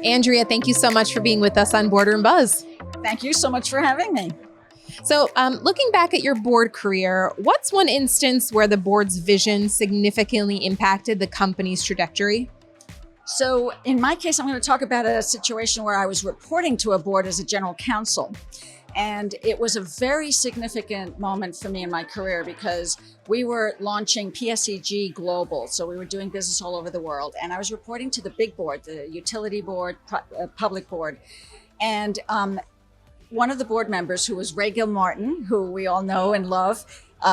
Andrea, thank you so much for being with us on Boardroom Buzz. Thank you so much for having me. So looking back at your board career, what's one instance where the board's vision significantly impacted the company's trajectory? So in my case, I'm going to talk about a situation where I was reporting to a board as a general counsel. And it was a very significant moment for me in my career because we were launching PSEG Global. So we were doing business all over the world. And I was reporting to the big board, the utility board, public board. And one of the board members, who was Ray Gilmartin, who we all know and love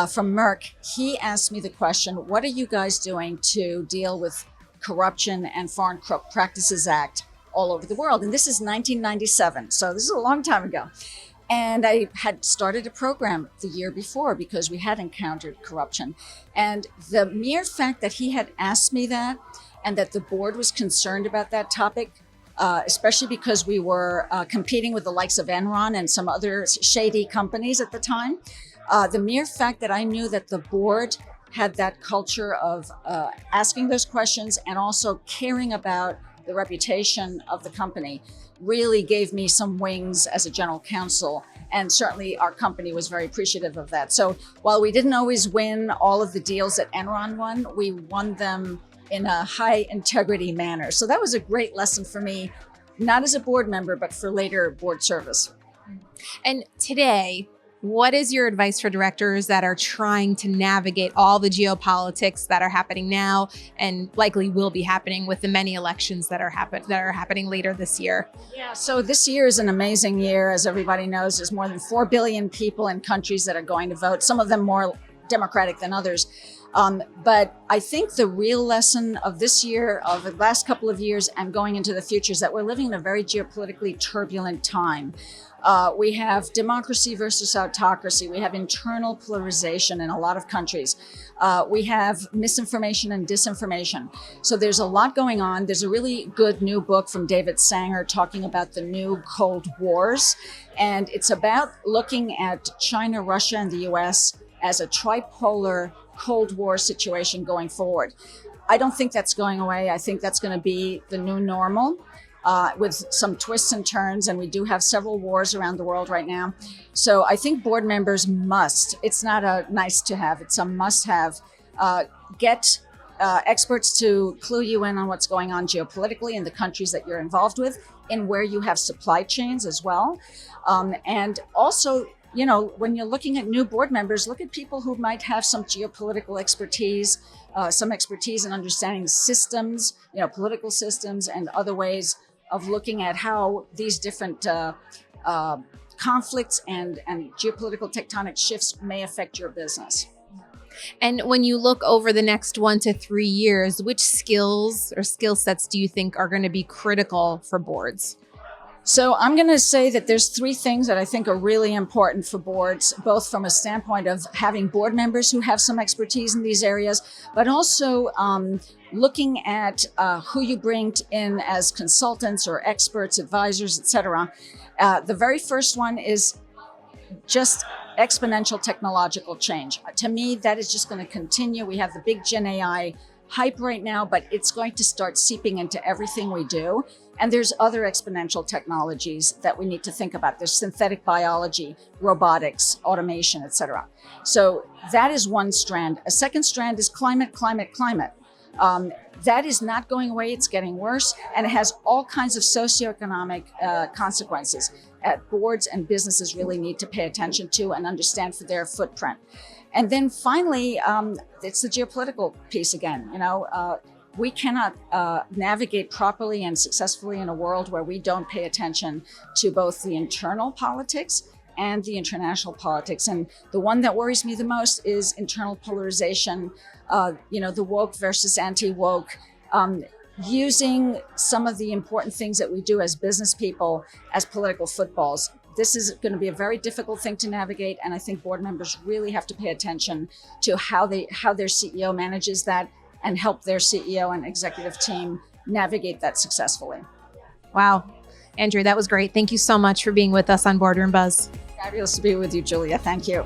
from Merck, he asked me the question, what are you guys doing to deal with Corruption and Foreign Corrupt Practices Act all over the world? And this is 1997. So this is a long time ago. And I had started a program the year before because we had encountered corruption. And the mere fact that he had asked me that and that the board was concerned about that topic, especially because we were competing with the likes of Enron and some other shady companies at the time, the mere fact that I knew that the board had that culture of asking those questions and also caring about the reputation of the company really gave me some wings as a general counsel. And certainly our company was very appreciative of that. So while we didn't always win all of the deals that Enron won, we won them in a high integrity manner. So that was a great lesson for me, not as a board member, but for later board service. And today, what is your advice for directors that are trying to navigate all the geopolitics that are happening now and likely will be happening with the many elections that are happening later this year? Yeah, so this year is an amazing year. As everybody knows, there's more than 4 billion people in countries that are going to vote, some of them more Democratic than others. But I think the real lesson of this year, of the last couple of years and going into the future is that we're living in a very geopolitically turbulent time. We have democracy versus autocracy. We have internal polarization in a lot of countries. We have misinformation and disinformation. So there's a lot going on. There's a really good new book from David Sanger talking about the new Cold Wars. And it's about looking at China, Russia, and the US as a tripolar Cold War situation going forward. I don't think that's going away. I think that's going to be the new normal. With some twists and turns, and we do have several wars around the world right now. So I think board members must, it's not a nice to have, it's a must have, get experts to clue you in on what's going on geopolitically in the countries that you're involved with, and where you have supply chains as well. And also, you know, when you're looking at new board members, look at people who might have some geopolitical expertise, some expertise in understanding systems, you know, political systems and other ways of looking at how these different conflicts and geopolitical tectonic shifts may affect your business. And when you look over the next 1 to 3 years, which skills or skill sets do you think are going to be critical for boards? So I'm going to say that there's 3 things that I think are really important for boards, both from a standpoint of having board members who have some expertise in these areas, but also looking at who you bring in as consultants or experts, advisors, etc. The very first one is just exponential technological change. To me, that is just going to continue. We have the big Gen AI hype right now, but it's going to start seeping into everything we do. And there's other exponential technologies that we need to think about. There's synthetic biology, robotics, automation, etc. So that is one strand. A second strand is climate. That is not going away. It's getting worse. And it has all kinds of socioeconomic consequences that boards and businesses really need to pay attention to and understand for their footprint. And then finally, it's the geopolitical piece again. You know, we cannot navigate properly and successfully in a world where we don't pay attention to both the internal politics and the international politics. And the one that worries me the most is internal polarization, you know, the woke versus anti-woke, using some of the important things that we do as business people as political footballs. This is going to be a very difficult thing to navigate, and I think board members really have to pay attention to how their CEO manages that and help their CEO and executive team navigate that successfully. Wow. Andrea, that was great. Thank you so much for being with us on Boardroom Buzz. Fabulous to be with you, Julia. Thank you.